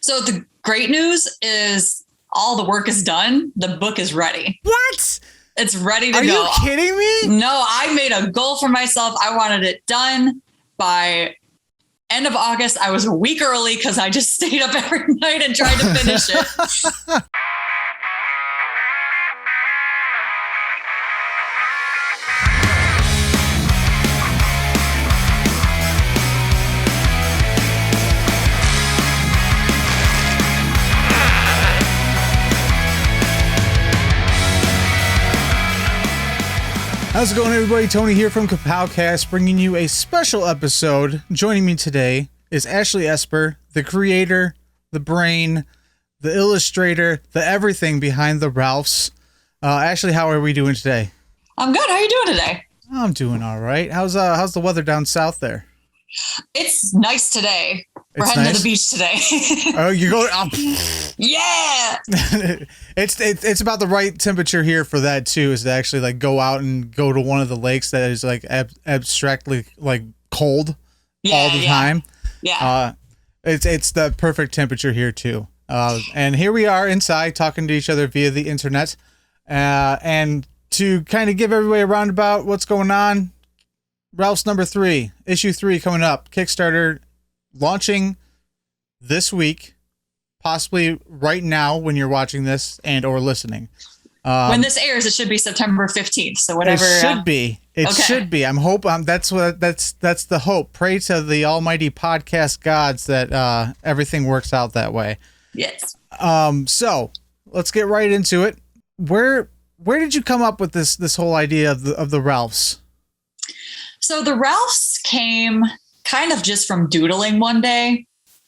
So the great news is all the work is done. The book is ready. What? It's ready to go. Are you kidding me? No, I made a goal for myself. I wanted it done by end of August. I was a week early because I just stayed up every night and tried to finish it. How's it going, everybody? Tony here from Kapowcast, bringing you a special episode. Joining me today is Ashley Esper, the creator, the brain, the illustrator, the everything behind the Ralphs. Ashley, how are we doing today? I'm good. How are you doing today? I'm doing all right. How's the weather down south there? It's nice today. We're heading to the beach today. Oh, you're going? Oh. Yeah. It's about the right temperature here for that too. Is to actually like go out and go to one of the lakes that is like abstractly like cold all the time. Yeah. It's the perfect temperature here too. And here we are inside talking to each other via the internet. And to kind of give everybody a roundabout what's going on, Ralph's number 3, issue 3 coming up. Kickstarter launching this week, possibly right now when you're watching this and or listening. When this airs, it should be September 15th. So whatever. It should be. It should be. I'm hoping that's the hope. Pray to the almighty podcast gods that everything works out that way. Yes. So let's get right into it. Where did you come up with this whole idea of the Ralphs? So the Ralphs came kind of just from doodling one day.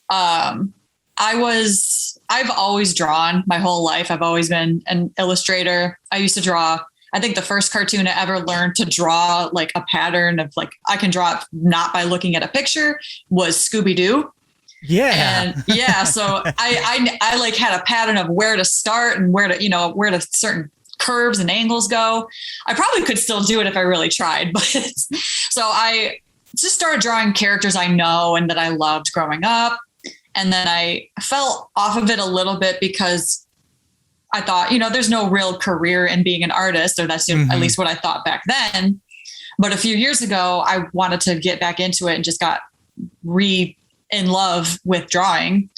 I've always drawn my whole life. I've always been an illustrator. I used to draw. I think the first cartoon I ever learned to draw like a pattern of like, I can draw it not by looking at a picture, was Scooby-Doo. Yeah. And yeah. So I like had a pattern of where to start and where to certain curves and angles go. I probably could still do it if I really tried, but so I just started drawing characters I know and that I loved growing up. And then I fell off of it a little bit because I thought, there's no real career in being an artist, or that's at least what I thought back then. But a few years ago, I wanted to get back into it and just got in love with drawing.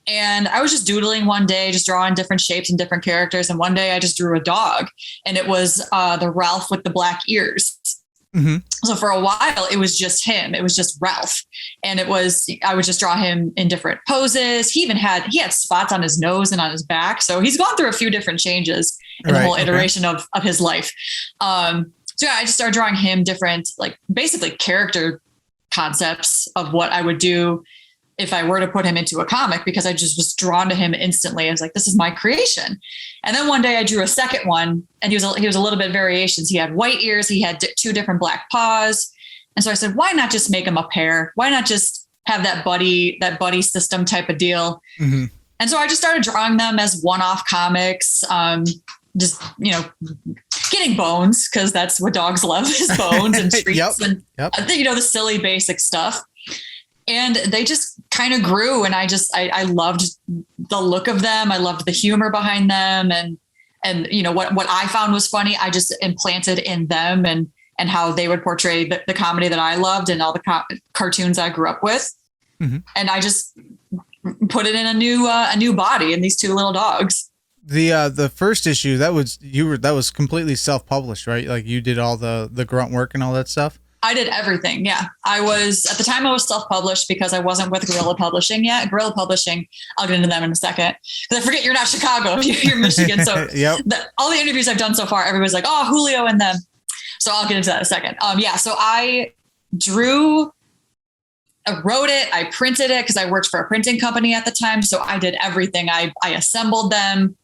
And I was just doodling one day, just drawing different shapes and different characters. And one day I just drew a dog, and it was the Ralph with the black ears. Mm-hmm. So for a while, it was just him. It was just Ralph. And I would just draw him in different poses. He had spots on his nose and on his back. So he's gone through a few different changes in the whole iteration of his life. So yeah, I just started drawing him different, like basically character concepts of what I would do if I were to put him into a comic, because I just was drawn to him instantly. I was like, this is my creation. And then one day I drew a second one, and he was a little bit variations. He had white ears. He had 2 different black paws. And so I said, why not just make them a pair? Why not just have that buddy system type of deal? Mm-hmm. And so I just started drawing them as one-off comics, just, getting bones, because that's what dogs love, is bones and treats and the silly basic stuff. And they just kind of grew, and I loved the look of them. I loved the humor behind them, and what I found was funny, I just implanted in them, and how they would portray the comedy that I loved and all the cartoons I grew up with. Mm-hmm. And I just put it in a new body in these 2 little dogs. The first issue that was completely self-published, right? Like you did all the grunt work and all that stuff. I did everything. Yeah. At the time I was self-published because I wasn't with Guerrilla Publishing yet. Guerrilla Publishing, I'll get into them in a second, because I forget you're not Chicago, you're Michigan. So all the interviews I've done so far, everybody's like, oh, Julio and them. So I'll get into that in a second. So I wrote it, I printed it because I worked for a printing company at the time. So I did everything. I assembled them.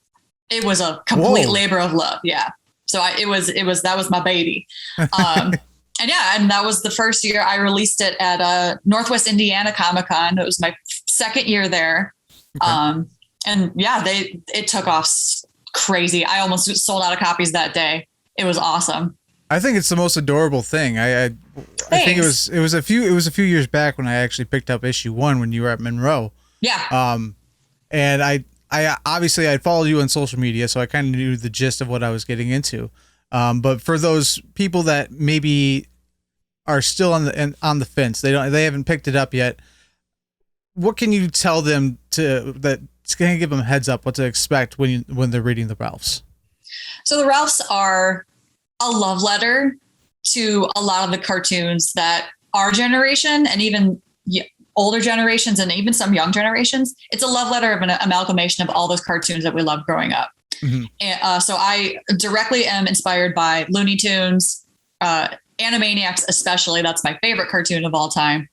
It was a complete labor of love. Yeah. So that was my baby. And that was the first year I released it at Northwest Indiana Comic-Con. It was my second year there. Okay. It took off crazy. I almost sold out of copies that day. It was awesome. I think it's the most adorable thing. I think it was a few years back when I actually picked up issue 1 when you were at Monroe. Yeah. And I obviously I'd followed you on social media, so I kind of knew the gist of what I was getting into. But for those people that maybe are still on the fence, they haven't picked it up yet. What can you tell them that's going to give them a heads up what to expect when they're reading the Ralphs? So the Ralphs are a love letter to a lot of the cartoons that our generation and even older generations and even some young generations, it's a love letter of an amalgamation of all those cartoons that we loved growing up. Mm-hmm. And, so I directly am inspired by Looney Tunes, Animaniacs, especially. That's my favorite cartoon of all time.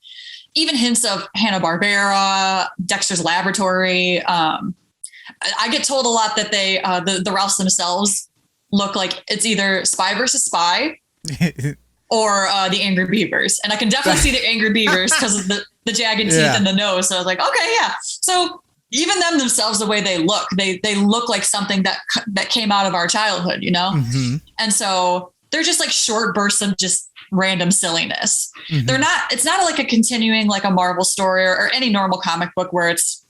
Even hints of Hanna-Barbera, Dexter's Laboratory. I get told a lot that the Ralphs themselves look like it's either Spy versus Spy or the Angry Beavers. And I can definitely see the Angry Beavers because of the jagged teeth and the nose. So I was like, okay, yeah. So even them themselves, the way they look like something that came out of our childhood, you know? Mm-hmm. And so they're just like short bursts of just random silliness. Mm-hmm. It's not like a continuing, like a Marvel story or any normal comic book where it's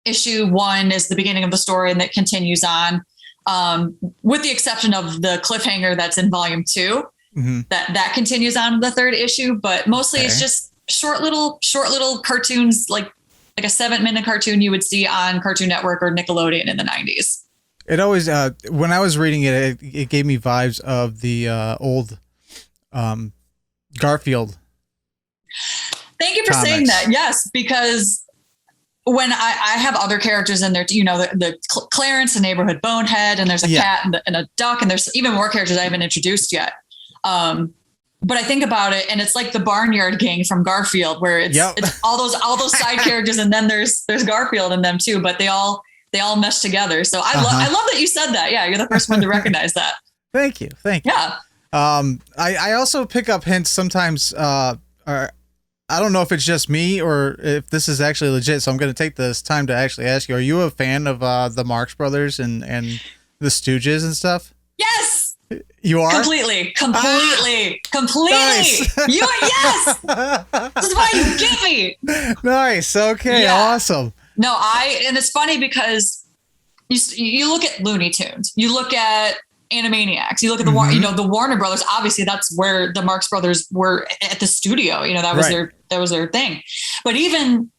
issue 1 is the beginning of the story and that continues on. With the exception of the cliffhanger that's in volume 2, mm-hmm. that continues on to the 3rd issue, but mostly it's just short little cartoons, like a 7-minute cartoon you would see on Cartoon Network or Nickelodeon in the 90s. It always, when I was reading it gave me vibes of the old Garfield. Thank you for saying that. Yes, because when I have other characters in there, you know, the Clarence, the neighborhood bonehead, and there's a cat and a duck, and there's even more characters I haven't introduced yet. But I think about it, and it's like the Barnyard Gang from Garfield, where it's all those side characters, and then there's Garfield in them too. But they all mesh together. So I love that you said that. Yeah, you're the first one to recognize that. Thank you. Yeah. I also pick up hints sometimes. I don't know if it's just me or if this is actually legit. So I'm going to take this time to actually ask you: are you a fan of the Marx Brothers and the Stooges and stuff? Yes. You are? Completely. Nice. Yes. This is why you get me. Nice. Okay. Yeah. Awesome. No, and it's funny because you look at Looney Tunes, you look at Animaniacs, you look at the the Warner Brothers. Obviously, that's where the Marx Brothers were at the studio. You know, that was their thing. But even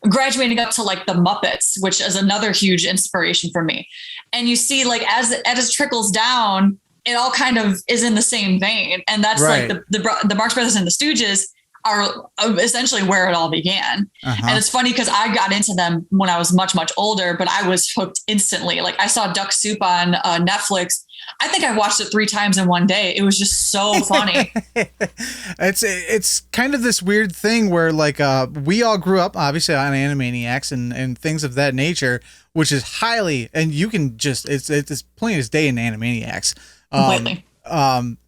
graduating up to like the Muppets, which is another huge inspiration for me. And you see, like as it trickles down, it all kind of is in the same vein. And that's like the Marx Brothers and the Stooges are essentially where it all began. Uh-huh. And it's funny because I got into them when I was much, much older, but I was hooked instantly. Like I saw Duck Soup on Netflix. I think I watched it 3 times in one day. It was just so funny. It's kind of this weird thing where like we all grew up obviously on Animaniacs and things of that nature, which is highly, and you can just, it's plain as day in Animaniacs. Completely.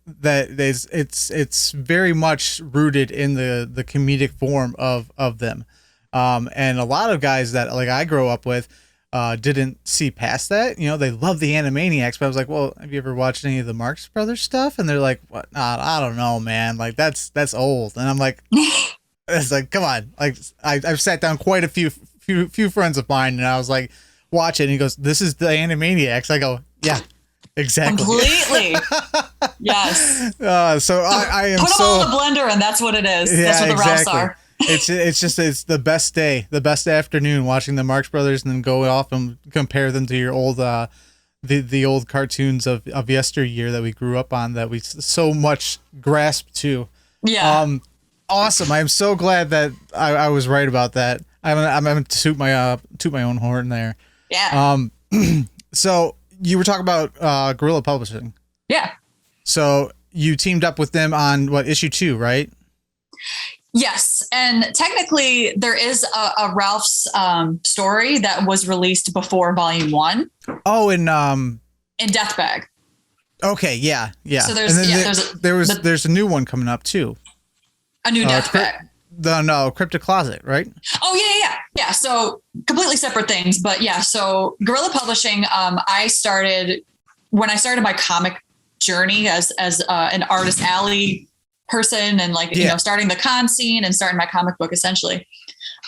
That it's very much rooted in the comedic form of them. And a lot of guys that like I grew up with didn't see past that. You know, they love the Animaniacs, but I was like, well, have you ever watched any of the Marx Brothers stuff? And they're like, what? I don't know, man. Like that's old. And I'm like, it's like, come on. Like I've sat down quite a few friends of mine, and I was like, watch it. And he goes, this is the Animaniacs. I go, yeah. Exactly. Completely. Yes. So I am put them all in the blender, and that's what it is. Yeah, that's what the Ralphs are. It's the best day, the best afternoon watching the Marx Brothers, and then go off and compare them to your old the old cartoons of yesteryear that we grew up on, that we so much grasped to. Yeah. Awesome. I'm so glad that I was right about that. I'm going to toot my own horn there. Yeah. So. You were talking about Guerrilla Publishing. Yeah. So you teamed up with them on issue 2, right? Yes. And technically there is a Ralph's story that was released before volume 1. Oh, in Death Bag. Okay. Yeah. Yeah. So there's a new one coming up too. A new Death Bag. Cryptic Closet, right? Oh, yeah. So completely separate things. But yeah, so Guerrilla Publishing, when I started my comic journey as an Artist Alley person and like, you know, starting the con scene and starting my comic book essentially.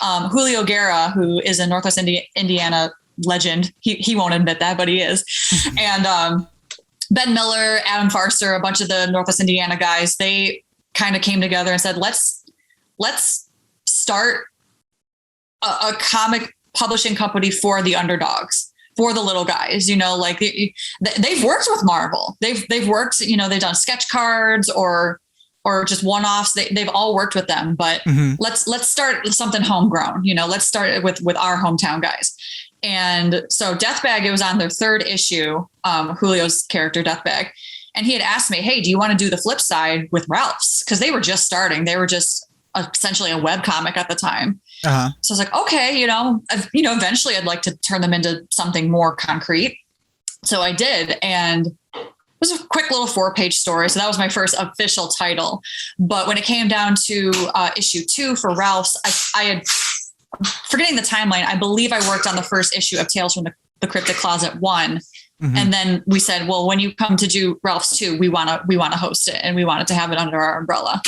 Julio Guerra, who is a Northwest Indiana legend. He won't admit that, but he is. And Ben Miller, Adam Farster, a bunch of the Northwest Indiana guys, they kind of came together and said, let's start a comic publishing company for the underdogs, for the little guys, you know, like they've worked with Marvel. They've worked, you know, they've done sketch cards or just one-offs. They've all worked with them, but let's start something homegrown, you know, let's start it with our hometown guys. And so Deathbag, it was on their third issue, Julio's character Deathbag. And he had asked me, hey, do you want to do the flip side with Ralph's? Cause they were just starting. They were just essentially a web comic at the time. So I was like, okay, you know, eventually I'd like to turn them into something more concrete. So I did. And it was a quick little 4-page story. So that was my first official title. But when it came down to issue 2 for Ralph's, I had, forgetting the timeline, I believe I worked on the first issue of Tales from the Cryptic Closet 1. And then we said, well, when you come to do Ralph's 2, we want to host it and we wanted to have it under our umbrella.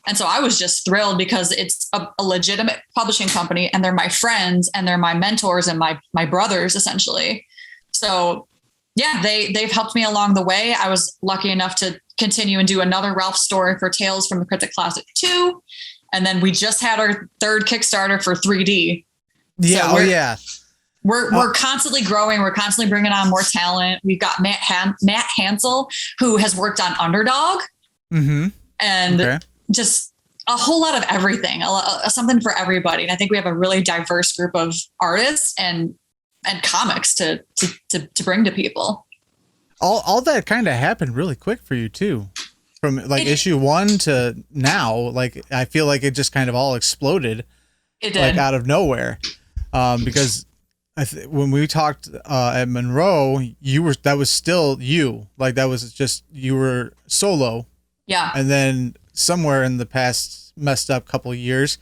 And so I was just thrilled because it's a legitimate publishing company and they're my friends and they're my mentors and my brothers essentially. So yeah, they've helped me along the way. I was lucky enough to continue and do another Ralph story for Tales from the Cryptic Closet 2. And then we just had our third Kickstarter for 3D. Yeah. So we're constantly growing. We're constantly bringing on more talent. We've got Matt Hansel, who has worked on Underdog and just a whole lot of everything, something for everybody. And I think we have a really diverse group of artists and comics to bring to people. All that kind of happened really quick for you too. From like issue 1 to now, like I feel like it just kind of all exploded. It did. Like out of nowhere. Because when we talked at Monroe, that was still you. Like that was just, you were solo. Yeah. And then somewhere in the past messed up couple of years,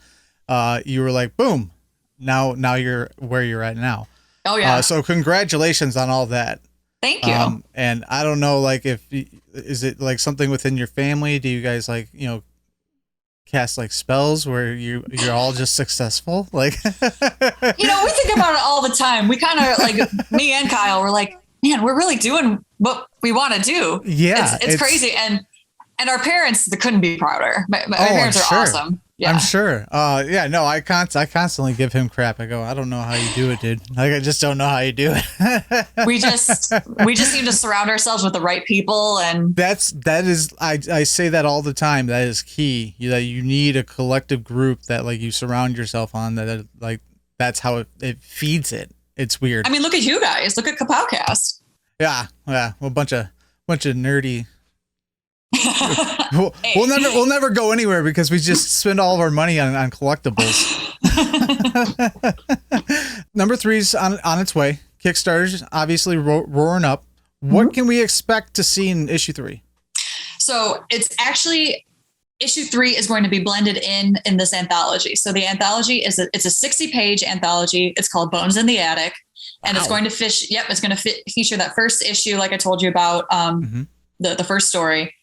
you were like, boom, now you're where you're at now. Oh yeah. So congratulations on all that. Thank you. And I don't know, like is it like something within your family? Do you guys like, you know, cast like spells where you're all just successful? Like, you know, we think about it all the time. We kind of like me and Kyle, we're like, man, we're really doing what we want to do. Yeah. It's crazy. And our parents, they couldn't be prouder. My parents are awesome. Yeah. I'm sure. Yeah, no, I constantly give him crap. I go, I don't know how you do it, dude. Like, I just don't know how you do it. we just need to surround ourselves with the right people. And that is, I say that all the time. That is key. That you need a collective group that like you surround yourself on, that like, that's how it feeds it. It's weird. I mean, look at you guys, look at Kapowcast. Yeah. Well, a bunch of nerdy. We'll never go anywhere because we just spend all of our money on collectibles. Number 3's on its way. Kickstarter's obviously roaring up. What can we expect to see in issue 3? So it's actually, issue 3 is going to be blended in this anthology. So the anthology it's a 60-page anthology. It's called Bones in the Attic, and it's going to feature that first issue, like I told you about, the first story.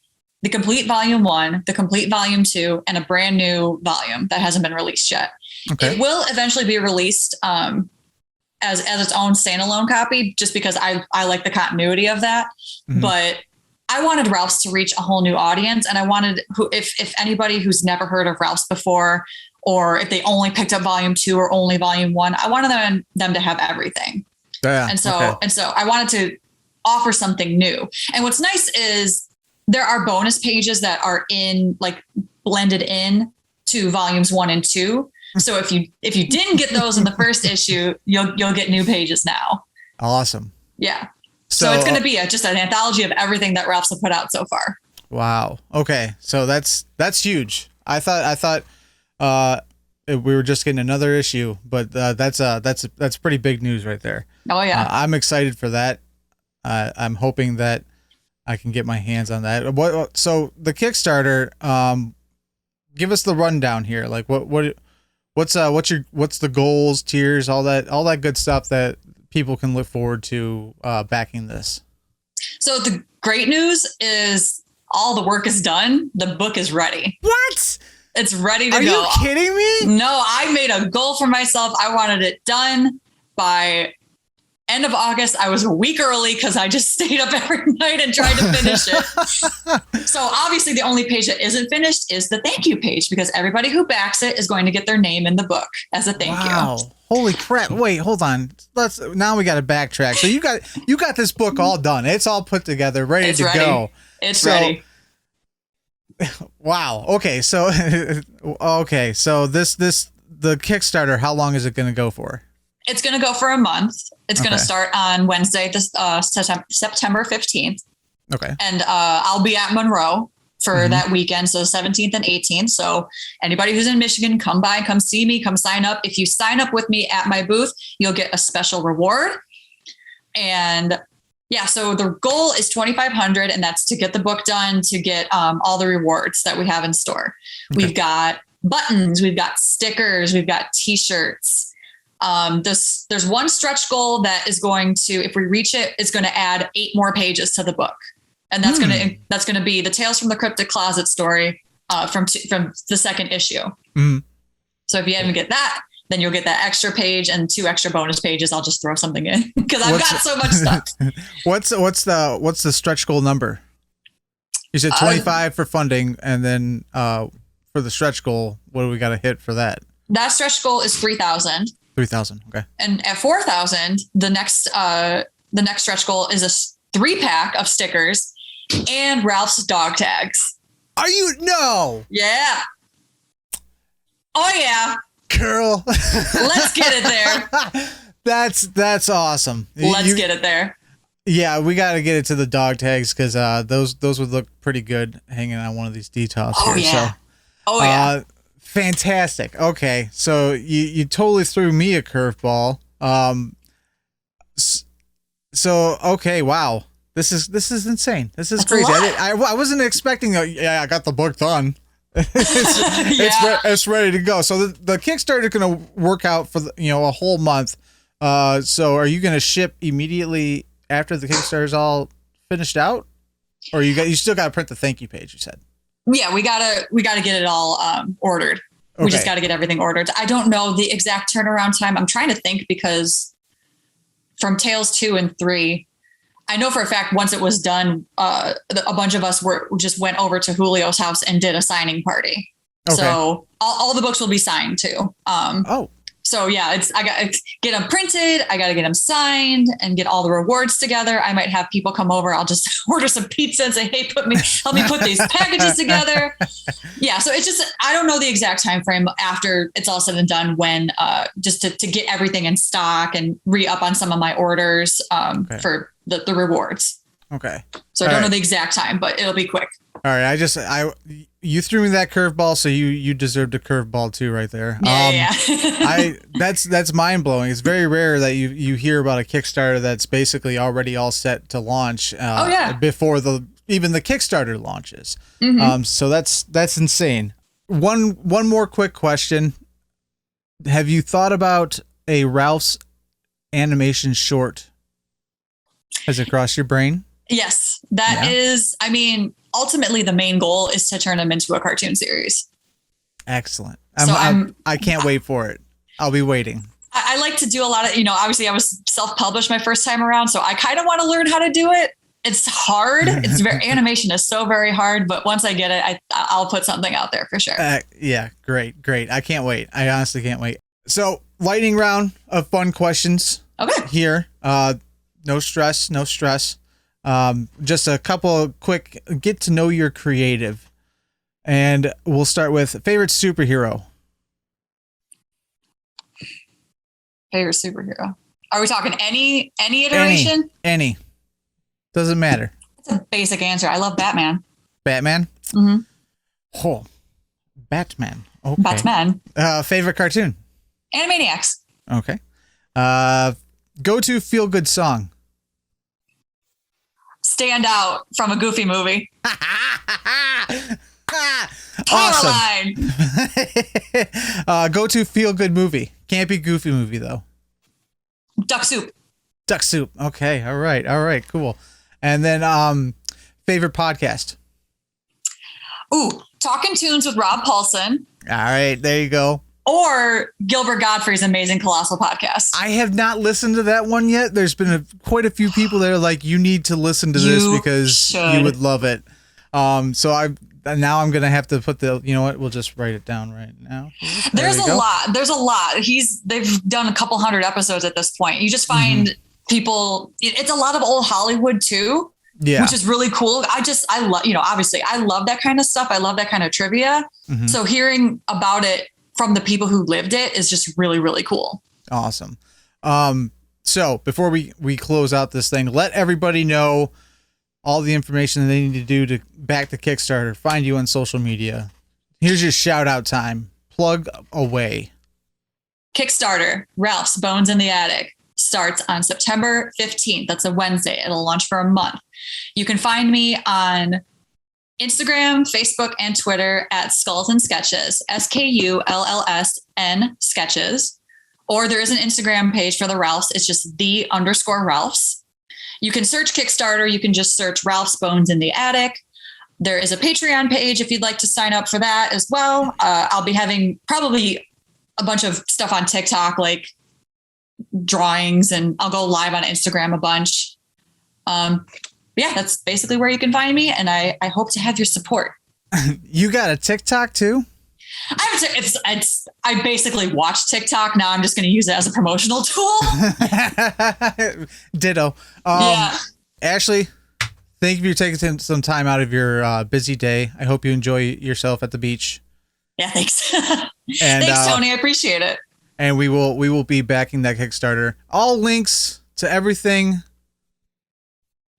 The complete volume 1, the complete volume 2, and a brand new volume that hasn't been released yet. Okay. It will eventually be released as its own standalone copy, just because I like the continuity of that. But I wanted Ralph's to reach a whole new audience, and I wanted if anybody who's never heard of Ralph's before, or if they only picked up volume 2 or only volume 1, I wanted them to have everything. Yeah. And so I wanted to offer something new. And what's nice is there are bonus pages that are blended in to volumes 1 and 2. So if you didn't get those in the first issue, you'll get new pages now. Awesome. Yeah. So it's going to be just an anthology of everything that Ralph's have put out so far. Wow. Okay. So that's huge. I thought we were just getting another issue, but that's pretty big news right there. Oh yeah. I'm excited for that. I'm hoping that I can get my hands on that. So the Kickstarter, give us the rundown here. Like what's the goals, tiers, all that good stuff that people can look forward to backing this. So the great news is all the work is done. The book is ready. What? It's ready to go. Are you kidding me? No, I made a goal for myself. I wanted it done by end of August. I was a week early because I just stayed up every night and tried to finish it. So obviously the only page that isn't finished is the thank you page, because everybody who backs it is going to get their name in the book as a thank you. Holy crap. Wait, hold on. Now we got to backtrack. So you got this book all done. It's all put together, ready to go. It's ready. Wow. Okay. So, the Kickstarter, how long is it going to go for? It's going to go for a month. It's going to start on Wednesday, September 15th. Okay. And I'll be at Monroe for that weekend. So 17th and 18th. So anybody who's in Michigan, come by, come see me, come sign up. If you sign up with me at my booth, you'll get a special reward. And yeah, so the goal is 2,500, and that's to get the book done, to get all the rewards that we have in store. Okay. We've got buttons, we've got stickers, we've got t-shirts. There's one stretch goal that is going to, if we reach it, it's going to add 8 more pages to the book. And that's going to be the Tales from the Cryptic Closet story from the second issue. Mm-hmm. So if you haven't get that, then you'll get that extra page and 2 extra bonus pages. I'll just throw something in because I've got so much stuff. What's the stretch goal number? You said 25 for funding, and then for the stretch goal, what do we got to hit for that? That stretch goal is 3,000. 3,000. Okay. And at 4,000, the next stretch goal is a 3-pack of stickers and Ralph's dog tags. Are you? No. Yeah. Oh yeah. Girl. Let's get it there. That's awesome. Let's get it there. Yeah, we got to get it to the dog tags, because those would look pretty good hanging on one of these details here. Yeah. So, yeah. Fantastic. Okay, so you totally threw me a curveball. So okay, wow. This is insane. This is crazy. I wasn't expecting. I got the book done. It's ready to go. So the Kickstarter is going to work out for a whole month. So are you going to ship immediately after the Kickstarter is all finished out, or you still got to print the thank you page? You said. Yeah, we gotta get it all ordered. Okay. We just got to get everything ordered. I don't know the exact turnaround time. I'm trying to think, because from Tales 2 and 3. I know for a fact once it was done, a bunch of us just went over to Julio's house and did a signing party. Okay. So all the books will be signed too. So yeah, I got to get them printed. I got to get them signed and get all the rewards together. I might have people come over. I'll just order some pizza and say, hey, help me put these packages together. Yeah. So it's just, I don't know the exact time frame after it's all said and done, when just to get everything in stock and re-up on some of my orders for the rewards. Okay. So I don't know the exact time, but it'll be quick. All right. You threw me that curveball, so you deserved a curveball too, right there. Yeah. That's mind blowing. It's very rare that you hear about a Kickstarter that's basically already all set to launch. Before even the Kickstarter launches. Mm-hmm. So that's insane. One more quick question. Have you thought about a Ralph's animation short? Has it crossed your brain? Yes, that is, ultimately the main goal is to turn them into a cartoon series. Excellent. I can't wait for it. I'll be waiting. I like to do a lot of, obviously I was self-published my first time around, so I kind of want to learn how to do it. It's hard. Animation is so very hard, but once I get it, I'll put something out there for sure. Yeah, great. I can't wait. I honestly can't wait. So, lightning round of fun questions. Okay. Here. No stress. Just a couple of quick get to know your creative. And we'll start with favorite superhero. Favorite superhero. Are we talking any iteration? Any. Doesn't matter. That's a basic answer. I love Batman. Batman? Mm-hmm. Oh, Batman. Okay. Batman. Favorite cartoon? Animaniacs. Okay. Go-to feel-good song. Stand Out from a Goofy movie. Awesome. Go-to feel-good movie. Can't be Goofy movie, though. Duck Soup. Duck Soup. Okay. All right. Cool. And then favorite podcast. Ooh, Talking Tunes with Rob Paulson. All right, there you go. Or Gilbert Godfrey's Amazing Colossal Podcast. I have not listened to that one yet. There's been quite a few people that are like, you need to listen to this because you would love it. So now I'm gonna have to put you know what? We'll just write it down right now. There's a lot. They've done a couple hundred episodes at this point. You just find people. It's a lot of old Hollywood too. Yeah. Which is really cool. I love, obviously I love that kind of stuff. I love that kind of trivia. So hearing about it from the people who lived it is just really, really cool. Awesome. So before we close out this thing, let everybody know all the information that they need to do to back the Kickstarter, find you on social media. Here's your shout out time. Plug away. Kickstarter, Ralph's Bones in the Attic, starts on September 15th. That's a Wednesday. It'll launch for a month. You can find me on Instagram, Facebook, and Twitter at Skulls and Sketches, SKULLSN Sketches. Or there is an Instagram page for the Ralphs. It's just _Ralphs. You can search Kickstarter. You can just search Ralph's Bones in the Attic. There is a Patreon page if you'd like to sign up for that as well. I'll be having probably a bunch of stuff on TikTok, like drawings, and I'll go live on Instagram a bunch. Yeah, that's basically where you can find me, and I hope to have your support. You got a TikTok too? I basically watch TikTok. Now I'm just going to use it as a promotional tool. Ditto. Yeah. Ashley, thank you for taking some time out of your busy day. I hope you enjoy yourself at the beach. Yeah, thanks. Thanks, Tony. I appreciate it. And we will be backing that Kickstarter. All links to everything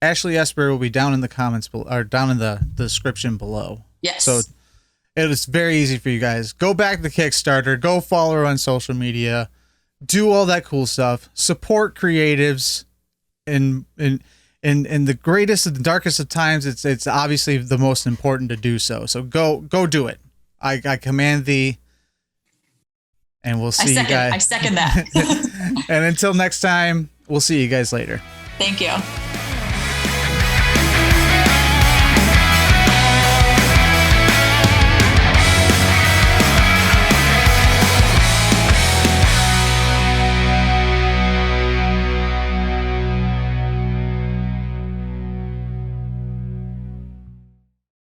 Ashley Esper will be down in the comments or down in the description below. Yes. So it is very easy for you guys. Go back to Kickstarter. Go follow her on social media. Do all that cool stuff. Support creatives. In the greatest and the darkest of times, it's obviously the most important to do so. So go do it. I command thee. And we'll see you guys. I second that. And until next time, we'll see you guys later. Thank you.